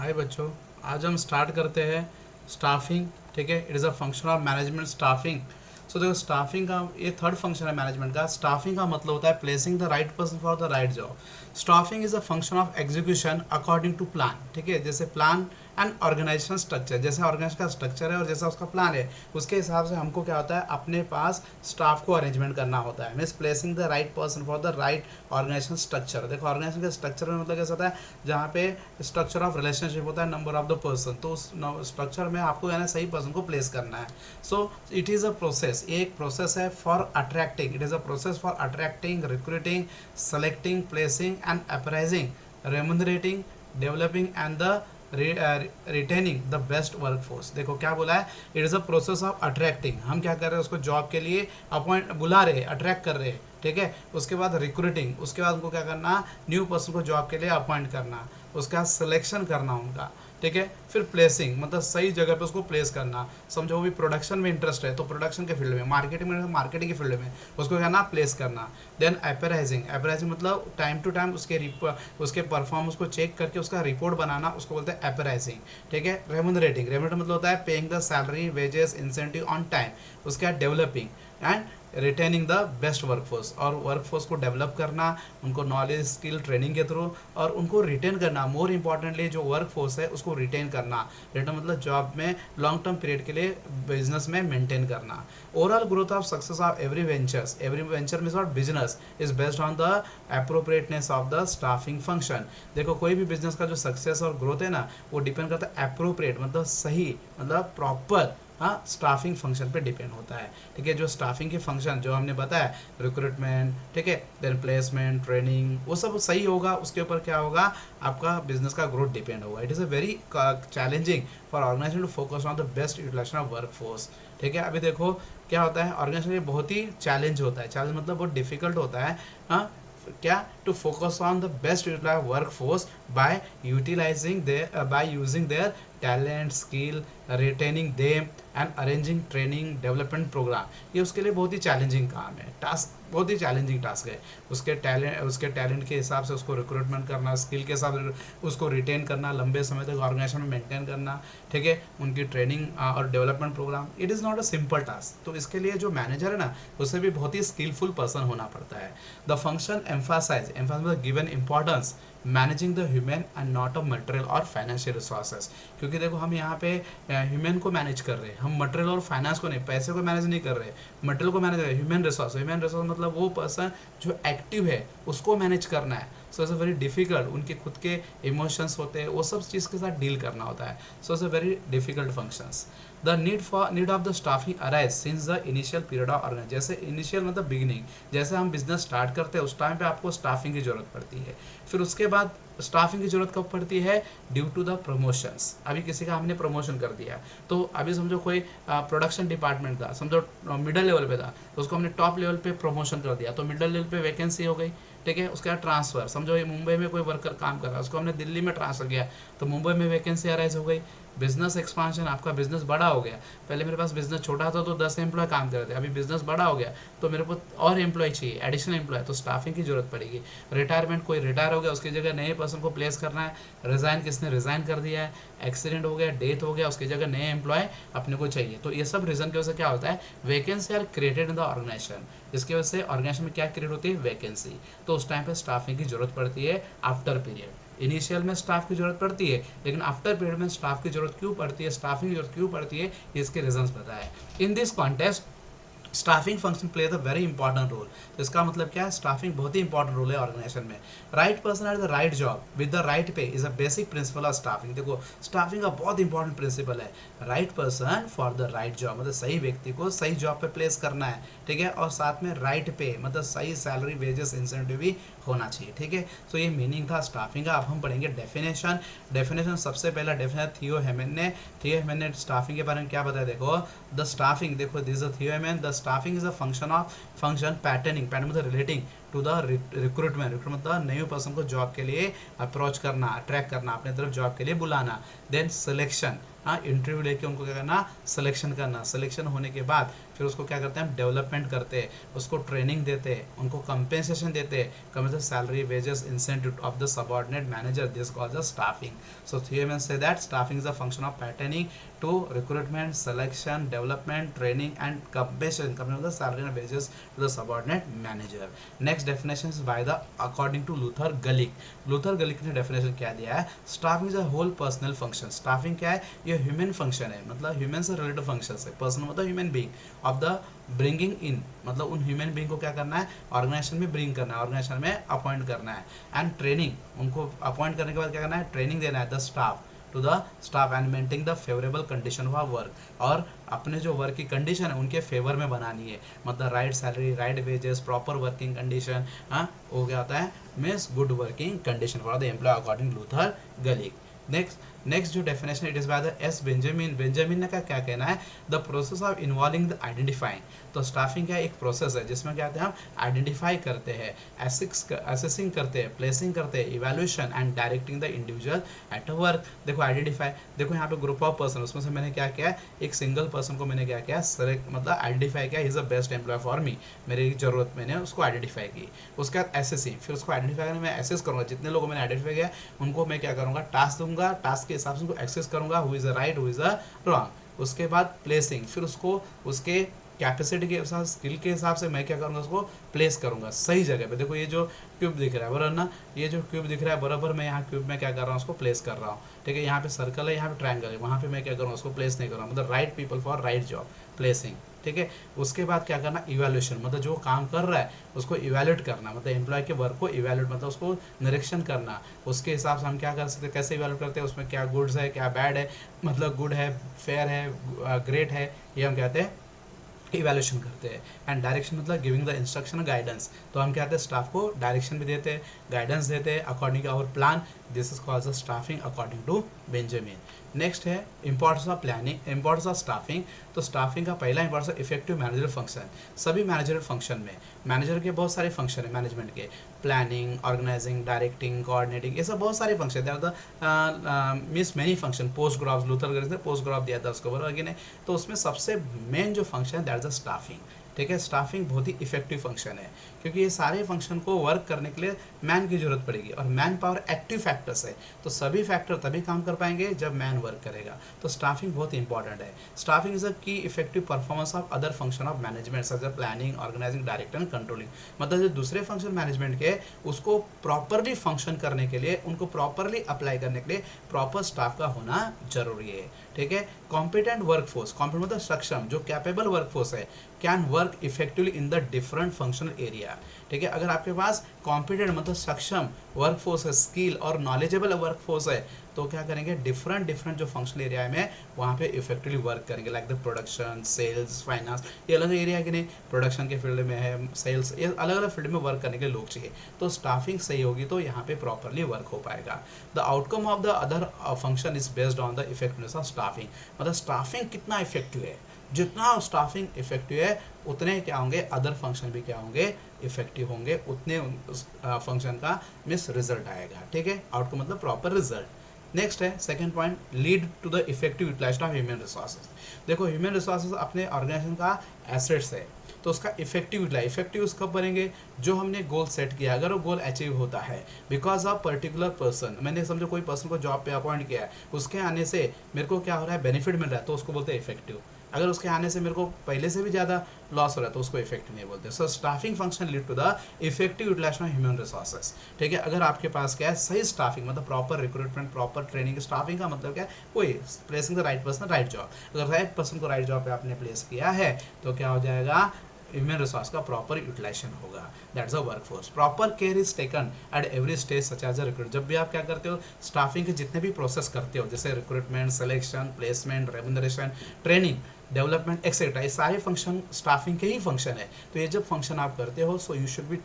हाय बच्चों, आज हम स्टार्ट करते हैं स्टाफिंग। ठीक है, it is a function of management staffing. So देखो, स्टाफिंग का ये थर्ड फंक्शन है मैनेजमेंट का। स्टाफिंग का मतलब होता है placing the right person for the right job. Staffing is a function of execution according to plan. ठीक है, जैसे प्लान एंड ऑर्गेनाइजेशन स्ट्रक्चर, जैसे ऑर्गेनाइजेशन का स्ट्रक्चर है और जैसा उसका प्लान है उसके हिसाब से हमको क्या होता है, अपने पास स्टाफ को अरेंजमेंट करना होता है। Means placing the right person for the right organisation structure. देखो, ऑर्गेनाइजेशन के स्ट्रक्चर में मतलब कैसा होता है, जहाँ पे स्ट्रक्चर ऑफ रिलेशनशिप होता है, नंबर ऑफ द पर्सन, तो उस स्ट्रक्चर में आपको यानी सही पर्सन को प्लेस करना है। So it is a process, ये एक प्रोसेस है for attracting, it is a process for attracting, recruiting, selecting, placing and appraising, remunerating, developing and the retaining the best workforce. देखो क्या बोला है, it is a process of attracting. हम क्या कर रहे हैं, उसको जॉब के लिए अपॉइंट बुला रहे हैं, अट्रैक्ट कर रहे हैं। ठीक है, उसके बाद रिक्रूटिंग, उसके बाद उनको क्या करना, न्यू पर्सन को जॉब के लिए अपॉइंट करना, उसका बाद सिलेक्शन करना उनका। ठीक है, फिर प्लेसिंग मतलब सही जगह पे उसको प्लेस करना। समझो वो भी प्रोडक्शन में इंटरेस्ट है तो प्रोडक्शन के फील्ड में, मार्केटिंग में मार्केटिंग के फील्ड में उसको क्या ना प्लेस करना। देन अप्राइजिंग, अप्राइजिंग मतलब टाइम टू टाइम उसके परफॉर्मेंस को चेक करके उसका रिपोर्ट बनाना, उसको बोलते हैं अप्राइजिंग। ठीक है, रेमुनरेटिंग, रेमुनरेट मतलब होता है paying the salary, wages, incentive on time. उसके बाद developing and retaining the best workforce, और वर्कफोर्स को डेवलप करना, उनको नॉलेज, स्किल, ट्रेनिंग के थ्रू, और उनको रिटेन करना। मोर इंपॉर्टेंटली जो वर्कफोर्स है उसको रिटेन करना। रिटेन मतलब जॉब में लॉन्ग टर्म पीरियड के लिए बिजनेस में मेंटेन करना। Overall growth of success of every venture means not business is based on the appropriateness of the staffing function. देखो, कोई भी बिजनेस का जो सक्सेस और ग्रोथ है ना, वो डिपेंड करता है अप्रोप्रिएट मतलब सही, मतलब प्रॉपर, हाँ, स्टाफिंग फंक्शन पे डिपेंड होता है। ठीक है, जो स्टाफिंग के फंक्शन जो हमने बताया, रिक्रूटमेंट, ठीक है, देन प्लेसमेंट, ट्रेनिंग, वो सब सही होगा, उसके ऊपर क्या होगा, आपका बिजनेस का ग्रोथ डिपेंड होगा। It is a very challenging for organisation to focus on the best utilisation of work force. ठीक है, अभी देखो क्या होता है, ऑर्गेनाइजेशन में बहुत ही चैलेंज होता है, चैलेंज मतलब बहुत डिफिकल्ट होता है। हाँ, क्या, to focus on the best utilise work force by utilising their, by using their talent, skill, retaining them and arranging training development programme. ये उसके लिए बहुत ही चैलेंजिंग काम है, टास्क बहुत ही चैलेंजिंग टास्क है। उसके टैलेंट के हिसाब से उसको रिक्रूटमेंट करना, स्किल के हिसाब से उसको रिटेन करना, लंबे समय तक ऑर्गेनाइजेशन में मेंटेन करना। ठीक है, उनकी ट्रेनिंग और development programme, it is not a simple task. तो इसके लिए जो मैनेजर है ना, उसे भी बहुत ही स्किलफुल पर्सन होना पड़ता है। The function emphasise given importance managing the human and not a material और फाइनेंशियल रिसोर्सेज। क्योंकि देखो, हम यहाँ पे ह्यूमन को मैनेज कर रहे हैं, हम मटेरियल और फाइनेंस को नहीं, पैसे को मैनेज नहीं कर रहे, मटेरियल को मैनेज कर रहे हैं। ह्यूमन रिसोर्स मतलब वो पर्सन जो एक्टिव है उसको मैनेज करना है। So it's a very difficult, उनके खुद के इमोशंस होते हैं, वो सब चीज़ के साथ डील करना होता है। So it's a very difficult functions. The need of the staffing arise since the initial period of organise. जैसे इनिशियल मतलब बिगिनिंग, जैसे हम बिजनेस स्टार्ट करते हैं उस टाइम पे आपको स्टाफिंग की जरूरत पड़ती है। फिर उसके बाद स्टाफिंग की जरूरत कब पड़ती है, ड्यू टू द प्रमोशंस। अभी किसी का हमने प्रमोशन कर दिया, तो अभी समझो कोई प्रोडक्शन डिपार्टमेंट था, समझो मिडिल लेवल पे था, तो उसको हमने टॉप लेवल पे प्रमोशन कर दिया, तो मिडिल लेवल पे वैकेंसी हो गई। ठीक है, उसके बाद ट्रांसफर, समझो ये मुंबई में कोई वर्कर काम कर रहा है, उसको हमने दिल्ली में ट्रांसफर किया, तो मुंबई में वैकेंसी अराइज हो गई। बिजनेस एक्सपांशन, आपका बिजनेस बड़ा हो गया। पहले मेरे पास बिजनेस छोटा था तो 10 एम्प्लॉय काम कर रहे थे, अभी बिजनेस बड़ा हो गया तो मेरे को और एम्प्लॉय चाहिए, एडिशनल एम्प्लॉय, तो स्टाफिंग की जरूरत पड़ेगी। रिटायरमेंट, कोई रिटायर हो गया उसकी जगह नए पर्सन को प्लेस करना है। रिजाइन, किसने रिजाइन कर दिया है, एक्सीडेंट हो गया, डेथ हो गया, उसकी जगह नए एम्प्लॉय अपने को चाहिए। तो ये सब रीजन की वजह से क्या होता है, vacancy are created in the organisation. इसकी वजह से ऑर्गेनाइजेशन में क्या क्रिएट होती है, वैकेंसी। तो उस टाइम पे स्टाफिंग की जरूरत पड़ती है आफ्टर पीरियड। इनिशियल में स्टाफ की जरूरत पड़ती है, लेकिन आफ्टर पीरियड में स्टाफ की जरूरत क्यों पड़ती है, स्टाफिंग की जरूरत क्यों पड़ती है, इसके रीजंस बताए। In this contest staffing function play the very important role. तो इसका मतलब क्या है, स्टाफिंग बहुत ही इंपॉर्टेंट रोल है ऑर्गेनाइजेशन में। Right person at the right job with the right pay is a basic principle of staffing. देखो, स्टाफिंग का बहुत इंपॉर्टेंट प्रिंसिपल है, right person for the right job, मतलब सही व्यक्ति को सही जॉब पे प्लेस करना है। ठीक है, और साथ में राइट पे मतलब सही सैलरी, वेजेस, इंसेंटिव भी होना चाहिए। ठीक है, तो ये मीनिंग था स्टाफिंग का। अब हम पढ़ेंगे डेफिनेशन। डेफिनेशन सबसे पहला डेफिनेशन थियो हेमन ने स्टाफिंग के बारे में क्या बताया। देखो, द स्टाफिंग, देखो this Theo Haimann, the staffing is a function patterning, pattern मतलब रिलेटिंग टू द रिक्रूटमेंट मतलब न्यू पर्सन को जॉब के लिए अप्रोच करना, अट्रैक्ट करना, अपने तरफ जॉब के लिए बुलाना। देन सिलेक्शन, हाँ इंटरव्यू लेके उनको क्या करना, सिलेक्शन करना, सिलेक्शन होने के बाद फिर उसको क्या करते हैं, डेवलपमेंट करते हैं, उसको ट्रेनिंग देते हैं, उनको कंपेंसेशन देते हैं, मतलब salary, wages, incentive of the subordinate manager, this called the staffing. So here we say that staffing is a function of patterning to recruitment, selection, development, training and compensation coming of the salary and wages to the subordinate manager. Next definition is by the according to Luther Gulick. Luther Gulick ने definition क्या दिया है, staffing is a whole personal function. staffing क्या है, ये human function है, मतलब human से related functions है. person मतलब human being of the bringing in, मतलब उन ह्यूमन बीइंग को क्या करना है, ऑर्गेनाइजेशन में ब्रिंग करना है, ऑर्गेनाइजेशन में अपॉइंट करना है. एंड ट्रेनिंग, उनको अपॉइंट करने के बाद क्या करना है, ट्रेनिंग देना है the staff, to the staff and maintain the favourable condition of work, और अपने जो वर्क की कंडीशन है उनके फेवर में बनानी है, मतलब right salary, right wages, proper working condition. हाँ वो क्या होता है, means good working condition for the employ according Luther Gulick. Next जो definition it is by the S Benjamin. Benjamin ने क्या कहना है, the process of involving the identifying. तो स्टाफिंग क्या एक प्रोसेस है जिसमें क्या कहते हैं, हम आइडेंटिफाई करते हैं, असेसिंग करते हैं, प्लेसिंग करते हैं, evaluation and directing the individual at a work. देखो आइडेंटिफाई, देखो यहाँ पे ग्रुप ऑफ पर्सन, उसमें से मैंने क्या किया, एक सिंगल पर्सन को मैंने क्या किया, सेलेक्ट मतलब आइडेंटिफाई किया, is the best employ for me, मेरी जरूरत मैंने उसको आइडेंटिफाई की. उसके बाद एसेसिंग, फिर उसको आइडेंटिफाई करने में एसेस करूँगा, जितने लोगों मैंने आइडेंटिफाई किया उनको मैं क्या करूँगा, टास्क दूंगा, टास्क के हिसाब से उनको एक्सेस करूँगा, who is a right, who is a wrong. उसके बाद प्लेसिंग, फिर उसको उसके कैपेसिटी के साथ, स्किल के हिसाब से मैं क्या करूँगा, उसको प्लेस करूँगा सही जगह पे. देखो ये जो क्यूब दिख रहा है बराबर ना, ये जो क्यूब दिख रहा है बराबर, मैं यहाँ क्यूब में क्या कर रहा हूँ, उसको प्लेस कर रहा हूँ. ठीक है, यहाँ पे सर्कल है, यहाँ पे ट्रायंगल है, वहाँ पे मैं क्या करूँगा, उसको प्लेस नहीं कर रहा हूँ, मतलब right people for right job, placing. ठीक है, उसके बाद क्या करना, इवैल्यूएशन, मतलब जो काम कर रहा है उसको इवैल्यूएट करना, मतलब एम्प्लॉय के वर्क को इवैल्यूएट, मतलब उसको निरीक्षण करना. उसके हिसाब से हम क्या कर सकते हैं, कैसे इवैल्यूएट करते हैं, उसमें क्या गुड्स है, क्या बैड है, मतलब गुड है, फेयर है, ग्रेट है, ये हम कहते हैं इवैल्यूएशन करते हैं. एंड डायरेक्शन मतलब गिविंग द इंस्ट्रक्शन, गाइडेंस. तो हम क्या कहते हैं, स्टाफ को डायरेक्शन भी देते हैं, गाइडेंस देते हैं according to our plan. This is called the staffing according to Benjamin. Next है importance of planning, importance of staffing. तो स्टाफिंग का पहला इंपॉर्टेंस इफेक्टिव मैनेजर फंक्शन. सभी मैनेजर फंक्शन में, मैनेजर के बहुत सारे फंक्शन है मैनेजमेंट के, प्लानिंग, ऑर्गेनाइजिंग, डायरेक्टिंग, कोऑर्डिनेटिंग, ये सब बहुत सारे function. There are the means many function. Post graph, Luther ने पोस्ट ग्राफ दिया था उसको बराबर कि नहीं, तो उसमें सबसे मेन जो फंक्शन है दैट इज द स्टाफिंग. ठीक है, स्टाफिंग बहुत ही इफेक्टिव फंक्शन है क्योंकि ये सारे फंक्शन को वर्क करने के लिए मैन की जरूरत पड़ेगी, और मैन पावर एक्टिव फैक्टर्स है, तो सभी फैक्टर तभी काम कर पाएंगे जब मैन वर्क करेगा. तो स्टाफिंग बहुत इंपॉर्टेंट है. Staffing is a key effective performance of other function of management such as planning, organising, directing and controlling. मतलब जो दूसरे फंक्शन मैनेजमेंट के उसको प्रॉपरली फंक्शन करने के लिए, उनको प्रॉपरली अप्लाई करने के लिए प्रॉपर स्टाफ का होना जरूरी है. ठीक है, कॉम्पिटेंट वर्कफोर्स, कॉम्पिटेंट मतलब सक्षम, जो कैपेबल वर्कफोर्स है, can work effectively in the different functional area. ठीक है, अगर आपके पास कॉम्पिटेंट मतलब सक्षम वर्कफोर्स है, स्किल और नॉलेजेबल वर्कफोर्स है, तो क्या करेंगे, डिफरेंट जो फंक्शनल एरिया में वहाँ पे इफेक्टिवली वर्क करेंगे. Like the production, sales, finance, ये अलग एरिया है कि नहीं, प्रोडक्शन के फील्ड में है, सेल्स, ये अलग अलग फील्ड में वर्क करने के लोग चाहिए. तो स्टाफिंग सही होगी तो यहाँ पे प्रॉपरली वर्क हो पाएगा. The outcome of the other function is based on the effectiveness of staffing. मतलब स्टाफिंग कितना इफेक्टिव है, जितना स्टाफिंग इफेक्टिव है उतने क्या होंगे, अदर फंक्शन भी क्या होंगे, इफेक्टिव होंगे, उतने फंक्शन का मिस रिजल्ट आएगा. ठीक है, आउटकम मतलब प्रॉपर रिजल्ट. नेक्स्ट है second point, lead to the effective utilisation of human resources. देखो ह्यूमन रिसोर्सेज अपने ऑर्गेनाइजेशन का एसेट्स है, तो उसका इफेक्टिव यूटिलाइज, इफेक्टिव कब बनेंगे, जो हमने गोल सेट किया, अगर वो गोल अचीव होता है बिकॉज ऑफ पर्टिकुलर पर्सन, मैंने समझो कोई पर्सन को जॉब पे अपॉइंट किया है, उसके आने से मेरे को क्या हो रहा है, बेनिफिट मिल रहा है, तो उसको बोलते हैं इफेक्टिव. अगर उसके आने से मेरे को पहले से भी ज़्यादा लॉस हो रहा है तो उसको इफेक्टिव नहीं बोलते. So staffing function lead to the effective utilisation of human resources. ठीक है, अगर आपके पास क्या है, सही स्टाफिंग मतलब proper recruitment, proper training. Staffing का मतलब क्या है, वही placing the right person right job. अगर राइट पर्सन को राइट जॉब पे आपने प्लेस किया है तो क्या हो जाएगा, ह्यूमन रिसोर्स का प्रॉपर यूटिलाइजेशन होगा. That's a workforce. Proper care is taken at every stage such as a recruit. जब भी आप क्या करते हो, स्टाफिंग के जितने भी प्रोसेस करते हो, जैसे recruitment, selection, placement, remuneration, training, development etcetera, ये सारे फंक्शन स्टाफिंग के ही फंक्शन है। तो ये जब फंक्शन आप करते हो सो you should B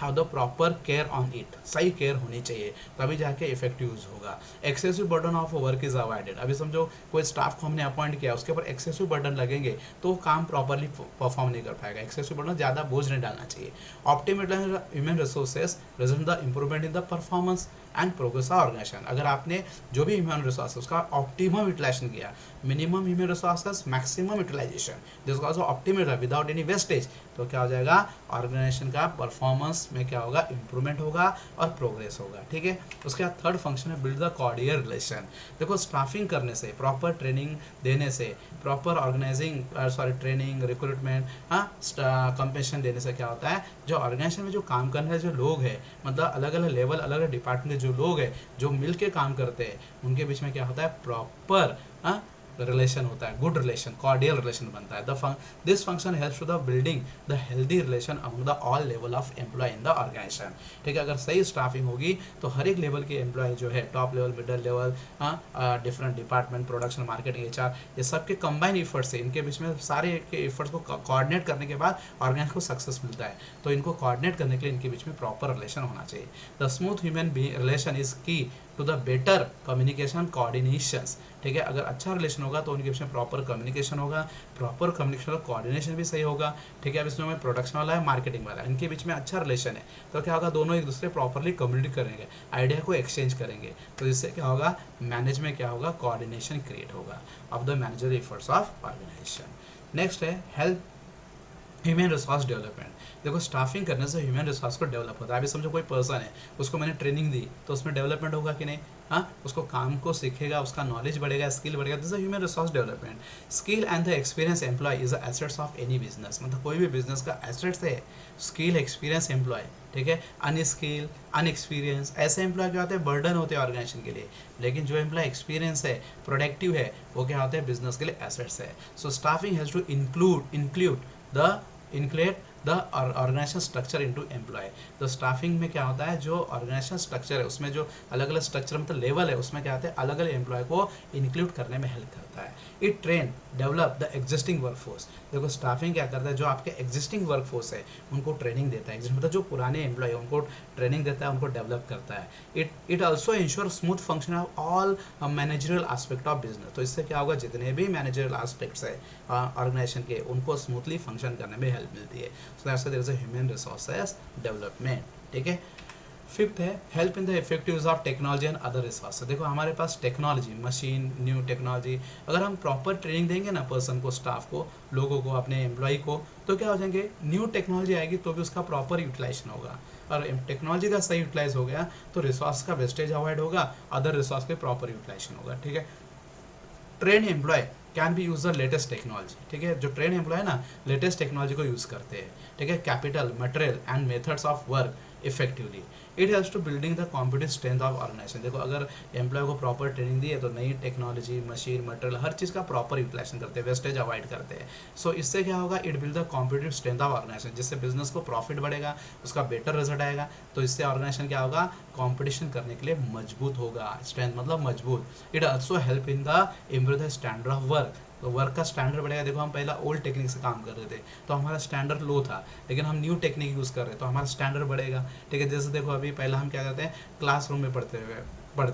have the proper care on it, सही केयर होनी चाहिए, तभी जाके इफेक्टिव यूज होगा। Excessive burden of work is avoided. अभी समझो कोई स्टाफ को हमने अपॉइंट किया, उसके ऊपर एक्सेसिव बर्डन लगेंगे तो वो काम प्रॉपरली परफॉर्म नहीं कर पाएगा। एक्सेसिव बर्डन, ज़्यादा बोझ नहीं डालना चाहिए। Optimal human resources result the improvement in the performance and progress of organisation. अगर आपने जो भी ह्यूमन रिसोर्स उसका ऑप्टिमम यूटिलाइजेशन किया, minimum human resources maximum utilisation, this also optimal without any wastage, तो क्या हो जाएगा, ऑर्गेनाइजेशन का परफॉर्मेंस में क्या होगा, इंप्रूवमेंट होगा और प्रोग्रेस होगा। ठीक है, उसके बाद थर्ड फंक्शन है बिल्ड द कॉर्डियल रिलेशन। देखो स्टाफिंग करने से, प्रॉपर ट्रेनिंग देने से, proper organising training recruitment, compensation देने से क्या होता है, जो ऑर्गेनाइजेशन में जो काम करने वाले जो लोग हैं, मतलब अलग अलग लेवल, अलग अलग डिपार्टमेंट के जो लोग हैं जो मिल के काम करते हैं, उनके बीच में क्या होता है, प्रॉपर रिलेशन होता है, गुड रिलेशन, कॉर्डियल रिलेशन बनता है। This function helps to the building the healthy relation among the all level of employ in the organisation. ठीक है, अगर सही स्टाफिंग होगी तो हर एक लेवल के एम्प्लॉय जो है, top level, middle level, different department, production, marketing, HR, ये सब के कंबाइन एफर्ट से, इनके बीच में सारे के एफर्ट्स को कोऑर्डिनेट करने के बाद ऑर्गेनाइजेशन को सक्सेस मिलता है। तो इनको कोऑर्डिनेट करने के लिए इनके बीच में प्रॉपर रिलेशन होना चाहिए। The smooth human relation is key to the better communication coordinations. ठीक है, अगर अच्छा रिलेशन होगा तो उनके बीच में प्रॉपर कम्युनिकेशन होगा, प्रॉपर कम्युनिकेशन कोऑर्डिनेशन भी सही होगा। ठीक है, अब इसमें प्रोडक्शन वाला है, मार्केटिंग वाला है, इनके बीच में अच्छा रिलेशन है तो क्या होगा, दोनों एक दूसरे प्रॉपरली कम्युनिकेट करेंगे, आइडिया को एक्सचेंज करेंगे, तो इससे क्या होगा, मैनेज में क्या होगा, कोऑर्डिनेशन क्रिएट होगा of the manager efforts of organisation. Next है हेल्प ह्यूमन रिसोर्स डेवलपमेंट। देखो स्टाफिंग करने से ह्यूमन रिसोर्स को डेवलप होता है। अभी समझो कोई पर्सन है, उसको मैंने ट्रेनिंग दी तो उसमें डेवलपमेंट होगा कि नहीं, उसको काम को सीखेगा, उसका नॉलेज बढ़ेगा, स्किल बढ़ेगा, this is human resource development. Skill and the experience employ is the assets of any business. मतलब कोई भी बिजनेस का एसेट्स है स्किल, एक्सपीरियंस, एम्प्लॉय। ठीक है, अनस्किल, अनएक्सपीरियंस, ऐसे एम्प्लॉय क्या होते हैं, बर्डन होते हैं ऑर्गेनाइजेशन के लिए। लेकिन जो एम्प्लॉय एक्सपीरियंस है, प्रोडक्टिव है, वो क्या होते हैं, बिजनेस के लिए एसेट्स है। So staffing has to include the organisation structure into employ. तो स्टाफिंग में क्या होता है, जो ऑर्गेनाइजेशन स्ट्रक्चर है उसमें जो अलग अलग स्ट्रक्चर मतलब लेवल है, उसमें क्या होता है, अलग अलग एम्प्लॉय को इंक्लूड करने में हेल्प करता है। It train develop the existing workforce. देखो स्टाफिंग क्या करता है, जो आपके एग्जिस्टिंग वर्कफोर्स है उनको ट्रेनिंग देता है, मतलब जो पुराने एम्प्लॉय है उनको ट्रेनिंग देता है, उनको डेवलप करता है। It also ensure smooth function of all managerial aspect of business. तो इससे क्या होगा, जितने भी मैनेजरियल आस्पेक्ट्स है ऑर्गेनाइजेशन के, उनको स्मूथली फंक्शन करने में हेल्प मिलती है। So that's there is a human resources development. ठीक है, फिफ्थ है help in the effective use of technology and other resource. देखो हमारे पास टेक्नोलॉजी, मशीन, न्यू टेक्नोलॉजी, अगर हम प्रॉपर ट्रेनिंग देंगे ना पर्सन को, स्टाफ को, लोगों को, अपने एम्प्लॉय को, तो क्या हो जाएंगे, न्यू टेक्नोलॉजी आएगी तो भी उसका प्रॉपर यूटिलाइजेशन होगा। और टेक्नोलॉजी का सही यूटिलाइज हो गया तो रिसोर्स का वेस्टेज अवॉइड होगा, अदर रिसोर्स के प्रॉपर यूटिलाइजेशन होगा। ठीक है, train employ can be use the latest technology. ठीक है, जो ट्रेन एम्प्लॉय है ना, लेटेस्ट टेक्नोलॉजी को यूज़ करते हैं। ठीक है, capital, material and methods of work effectively. It helps to building the competitive strength of organisation. देखो अगर एम्प्लॉय को प्रॉपर ट्रेनिंग दी है तो नई टेक्नोलॉजी, मशीन, मटेरियल, हर चीज़ का प्रॉपर यूटिलाइजेशन करते हैं, वेस्टेज अवॉइड करते हैं। सो इससे क्या होगा, it build the competitive strength of organisation, जिससे बिजनेस को प्रॉफिट बढ़ेगा, उसका बेटर रिजल्ट आएगा। तो इससे ऑर्गेनाइजेशन क्या होगा, कॉम्पिटिशन करने के लिए मजबूत होगा। स्ट्रेंथ मतलब मजबूत। It also help in the improve the standard of work. तो वर्क का स्टैंडर्ड बढ़ेगा। देखो हम पहला ओल्ड टेक्निक से काम कर रहे थे तो हमारा स्टैंडर्ड लो था, लेकिन हम न्यू टेक्निक यूज़ कर रहे हैं तो हमारा स्टैंडर्ड बढ़ेगा। ठीक है, जैसे देखो अभी पहला हम क्या करते हैं, क्लासरूम में पढ़ते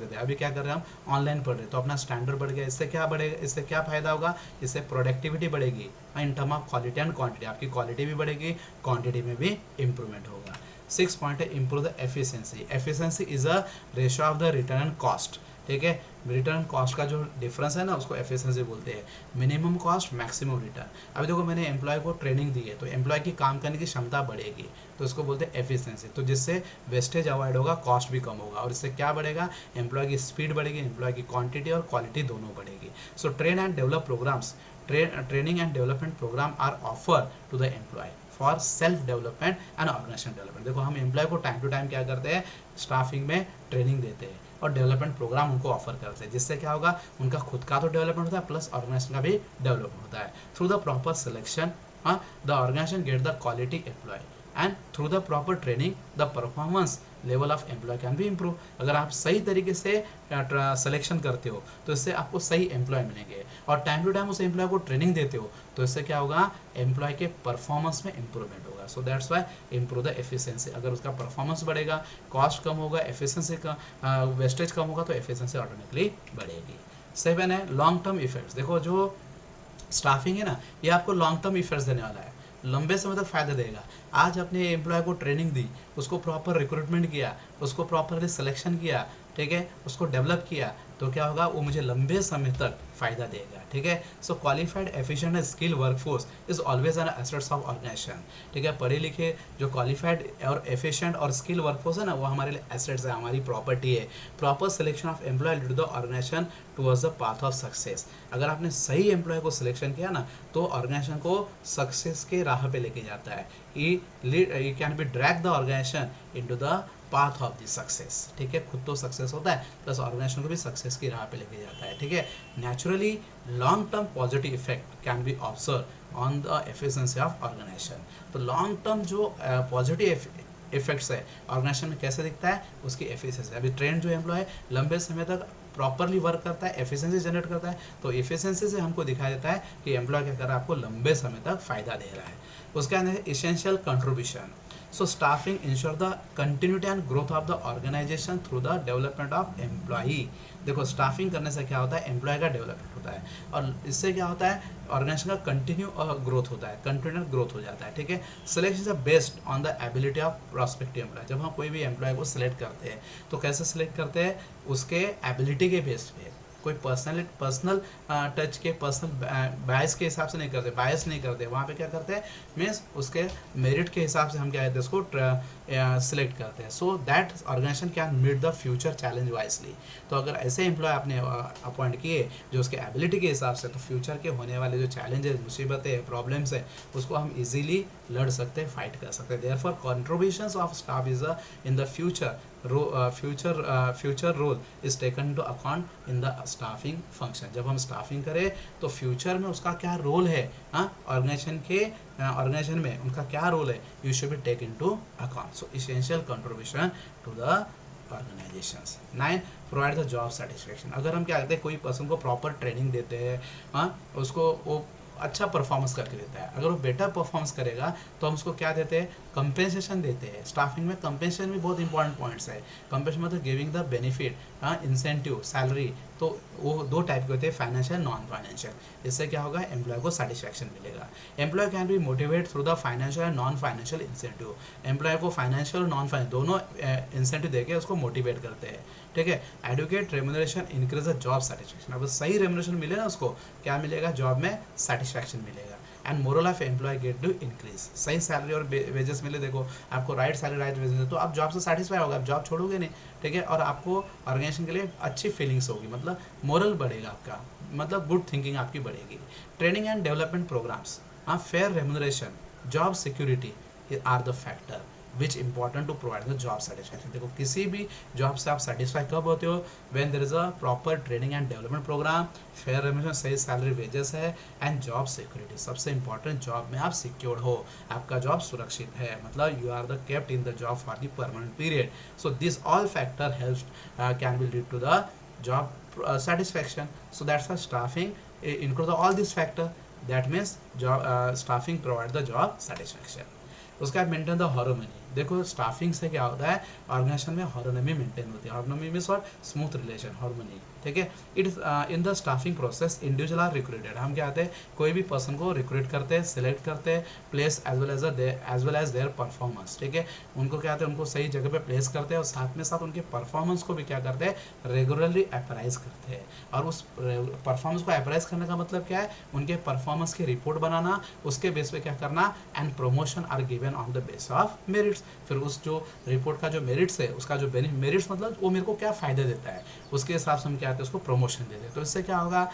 थे, अभी क्या कर रहे हैं, हम ऑनलाइन पढ़ रहे हैं, तो अपना स्टैंडर्ड बढ़ गया। इससे क्या बढ़ेगा, इससे क्या फायदा होगा, इससे प्रोडक्टिविटी बढ़ेगी in term of quality and quantity. आपकी क्वालिटी भी बढ़ेगी, क्वांटिटी में भी इंप्रूवमेंट होगा। 6 पॉइंट है improve the efficiency. Efficiency is a ratio of the return cost. ठीक है, रिटर्न कॉस्ट का जो डिफरेंस है ना, उसको एफिशिएंसी बोलते हैं। Minimum cost, maximum return. अभी देखो मैंने एम्प्लॉय को ट्रेनिंग दी है तो एम्प्लॉय की काम करने की क्षमता बढ़ेगी, तो इसको बोलते हैं एफिशिएंसी। तो जिससे वेस्टेज अवॉइड होगा, कॉस्ट भी कम होगा, और इससे क्या बढ़ेगा, एम्प्लॉय की स्पीड बढ़ेगी, एम्प्लॉय की क्वांटिटी और क्वालिटी दोनों बढ़ेगी। So train and develop programmes, training and development programme are offer to the employ for self development and organisation development. देखो हम एम्प्लॉय को टाइम टू टाइम क्या करते हैं, स्टाफिंग में ट्रेनिंग देते हैं और डेवलपमेंट प्रोग्राम उनको ऑफर करते हैं, जिससे क्या होगा, उनका खुद का तो डेवलपमेंट होता है प्लस ऑर्गेनाइजेशन का भी डेवलपमेंट होता है। Through the proper selection the organisation get the quality employ and through the proper training the performance level of employ can be improve. अगर आप सही तरीके से सिलेक्शन करते हो तो इससे आपको सही एम्प्लॉय मिलेंगे, और टाइम टू टाइम उस एम्प्लॉय को ट्रेनिंग देते हो तो इससे क्या होगा, एम्प्लॉय के परफॉर्मेंस में इंप्रूवमेंट होगा। सो that's Y improve the efficiency. अगर उसका परफॉर्मेंस बढ़ेगा, कॉस्ट कम होगा, एफिशिएंसी का वेस्टेज कम होगा, तो एफिशिएंसी ऑटोमेटिकली बढ़ेगी। 7 है लॉन्ग टर्म इफेक्ट्स। देखो जो स्टाफिंग है ना, ये आपको लॉन्ग टर्म इफेक्ट्स देने वाला है, लंबे समय तक फायदा देगा। आज अपने एम्प्लॉय को ट्रेनिंग दी, उसको प्रॉपर रिक्रूटमेंट किया, उसको प्रॉपरली सिलेक्शन किया, ठीक है, उसको डेवलप किया, तो क्या होगा, वो मुझे लंबे समय तक फायदा देगा। ठीक है, so qualified efficient and skill workforce is always an assets of organisation. ठीक है, पढ़े लिखे जो क्वालिफाइड और एफिशिएंट और स्किल वर्कफोर्स है ना, वो हमारे लिए एसेट्स है, हमारी प्रॉपर्टी है। Proper selection of employ lead to the organisation towards the path of success. अगर आपने सही एम्प्लॉय को सिलेक्शन किया ना, तो ऑर्गेनाइजेशन को सक्सेस के राह पे लेके जाता है। He can be drag the organisation into the path of the success. ठीक है, खुद तो सक्सेस होता है, प्लस ऑर्गेनाइजेशन को भी सक्सेस की राह पे लेके जाता है। ठीक है, naturally long term positive effect can be observe on the efficiency of organisation. तो लॉन्ग टर्म जो पॉजिटिव इफेक्ट्स है ऑर्गेनाइजेशन में कैसे दिखता है, उसकी एफिशिएंसी। अभी ट्रेंड जो एम्प्लॉय लंबे समय तक प्रॉपरली वर्क करता है, एफिशिएंसी जनरेट करता है, तो एफिशिएंसी से हमको दिखाई देता है कि एम्प्लॉय क्या कर रहा है, आपको लंबे समय तक फायदा दे रहा है। उसका है essential contribution. So staffing ensure the continuity and growth of the organization through the development of employee। देखो स्टाफिंग करने से क्या होता है, एम्प्लॉय का डेवलपमेंट होता है, और इससे क्या होता है, ऑर्गेनाइजेशन का कंटिन्यू ग्रोथ होता है, कंटिन्यूस ग्रोथ हो जाता है। ठीक है, selection is based on the ability of prospective employ. जब हम कोई भी एम्प्लॉय को सिलेक्ट करते हैं तो कैसे सिलेक्ट करते हैं, उसके एबिलिटी के बेस पे, कोई पर्सनल टच के पर्सनल बायस के हिसाब से नहीं करते, बायस नहीं करते। वहाँ पे क्या करते हैं, मीन्स उसके मेरिट के हिसाब से हम क्या कहते हैं, उसको सिलेक्ट करते हैं। So that organisation can meet the future challenge wisely. तो अगर ऐसे एम्प्लॉय आपने अपॉइंट किए जो उसके एबिलिटी के हिसाब से, तो फ्यूचर के होने वाले जो चैलेंजेस, मुसीबतें, प्रॉब्लम्स है, उसको हम इजीली लड़ सकते हैं, फाइट कर सकते हैं। Therefore contributions of staff is in the future future role is taken to account in the staffing function. जब हम स्टाफिंग करें तो फ्यूचर में उसका क्या रोल है, ऑर्गेनाइजेशन में उनका क्या रोल है, you should be take into account. So essential contribution to the organisations. 9 provide the job satisfaction. अगर हम क्या करते हैं, कोई पर्सन को प्रॉपर ट्रेनिंग देते हैं, उसको वो अच्छा परफॉर्मेंस करके देता है, अगर वो बेटर परफॉर्मेंस करेगा तो हम उसको क्या देते हैं, कंपेंसेशन देते हैं। स्टाफिंग में कंपेंसेशन भी बहुत इंपॉर्टेंट पॉइंट्स है। कंपेंसेशन मतलब giving the benefit, incentive, salary. तो वो दो टाइप के होते हैं, फाइनेंशियल, नॉन फाइनेंशियल। इससे क्या होगा, एम्प्लॉय को सेटिस्फैक्शन मिलेगा। Employee can be motivate through the financial and non financial incentive. Employee को फाइनेंशियल और नॉन फाइनेंशियल दोनों इंसेंटिव देके उसको मोटिवेट करते हैं। ठीक है, adequate remuneration increase the job satisfaction. अब सही रेम्यूनरेशन मिले ना, उसको क्या मिलेगा, जॉब में सेटिस्फैक्शन मिलेगा। And morale of employee get to increase. सही सैलरी और वेजेस मिले, देखो आपको राइट सैलरी, राइट वेजेस, तो आप जॉब से सेटिस्फाई होगा, आप जॉब छोड़ोगे नहीं। ठीक है, और आपको ऑर्गेनाइजेशन के लिए अच्छी फीलिंग्स होगी, मतलब मोरल बढ़ेगा आपका, मतलब गुड थिंकिंग आपकी बढ़ेगी। Training and development programmes, fair remuneration, job security are the factor which important to provide the job satisfaction. देखो किसी भी जॉब से आप सेटिस्फाई कब होते हो, when there is a proper training and development programme, fair remuneration, सही salary wages है, एंड जॉब सिक्योरिटी। सबसे इंपॉर्टेंट, जॉब में आप सिक्योर्ड हो, आपका जॉब सुरक्षित है, मतलब you are the kept in the job for the permanent period. So this all factor helps can be lead to the job satisfaction. So that's why staffing include all these factor. That means job staffing provide the job satisfaction. उसका maintain the harmony. देखो staffing से क्या होता है, organisation में harmony maintain होती है। Harmony means what, smooth relation, harmony. ठीक है, it is in the staffing process individual are recruited. हम क्या आते हैं, कोई भी पर्सन को रिक्रूट करते हैं, सिलेक्ट करते हैं, place as well as their performance. ठीक है, उनको क्या आते हैं, उनको सही जगह पे प्लेस करते हैं, और साथ में साथ उनके परफॉर्मेंस को भी क्या करते हैं, रेगुलरली अप्राइज करते हैं। और उस परफॉर्मेंस को अप्राइज करने का मतलब क्या है, उनके परफॉर्मेंस की रिपोर्ट बनाना, उसके बेस पे क्या करना, and promotion are given on the base of merits. फिर उस जो रिपोर्ट का जो मेरिट्स है, उसका जो मेरिट्स मतलब वो मेरे को क्या फायदा देता है, उसके हिसाब से हम क्या आते हैं, उसको प्रमोशन देते हैं। तो इससे क्या होगा,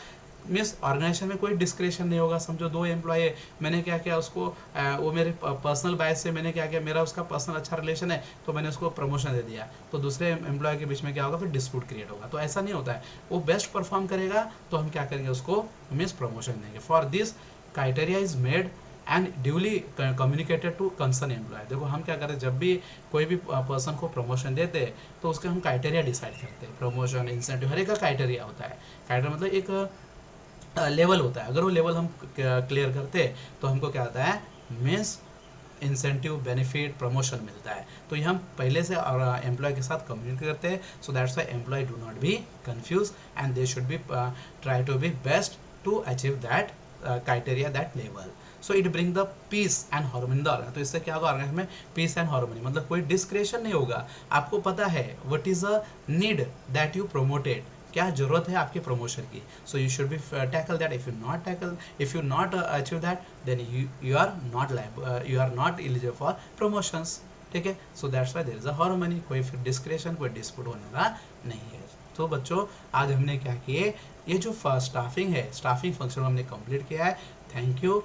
मीन्स ऑर्गेनाइजेशन में कोई डिस्क्रिशन नहीं होगा। समझो दो एम्प्लॉय है, मैंने क्या किया, उसको वो मेरे पर्सनल बायस से मैंने क्या किया, मेरा उसका पर्सनल अच्छा रिलेशन है, तो मैंने उसको प्रमोशन दे दिया, तो दूसरे एम्प्लॉय के बीच में क्या होगा, फिर डिस्प्यूट क्रिएट होगा। तो ऐसा नहीं होता है, वो बेस्ट परफॉर्म करेगा तो हम क्या करेंगे, उसको मीन्स प्रमोशन देंगे। For this criteria is made and duly communicated to concern employee. देखो हम क्या करते हैं, जब भी कोई भी पर्सन को प्रमोशन देते हैं तो उसके हम क्राइटेरिया डिसाइड करते हैं, प्रमोशन इंसेंटिव हर एक का क्राइटेरिया होता है। क्राइटेरिया मतलब एक लेवल होता है, अगर वो लेवल हम क्लियर करते हैं तो हमको क्या आता है, मीन्स इंसेंटिव, बेनिफिट, प्रमोशन मिलता है। तो ये हम पहले से एम्प्लॉय के साथ कम्युनिकेट करते हैं, so that's why employee do not be confuse and they should be try to be best to achieve that criteria, that level. So it bring the peace and harmony in the organisation. तो इससे क्या होगा, organisation में piece and harmony, मतलब कोई discretion नहीं होगा, आपको पता है what is a need that you promoted, क्या जरूरत है आपके प्रमोशन की। So you should be tackle that, if you not achieve that then you are not liable, you are not eligible for promotions, ठीक है। So that's why there is a harmony, कोई फिर discretion, कोई dispute होने वाला नहीं है। तो बच्चों आज हमने क्या किए, ये जो स्टाफिंग है, स्टाफिंग फंक्शन हमने कंप्लीट किया है। Thank you.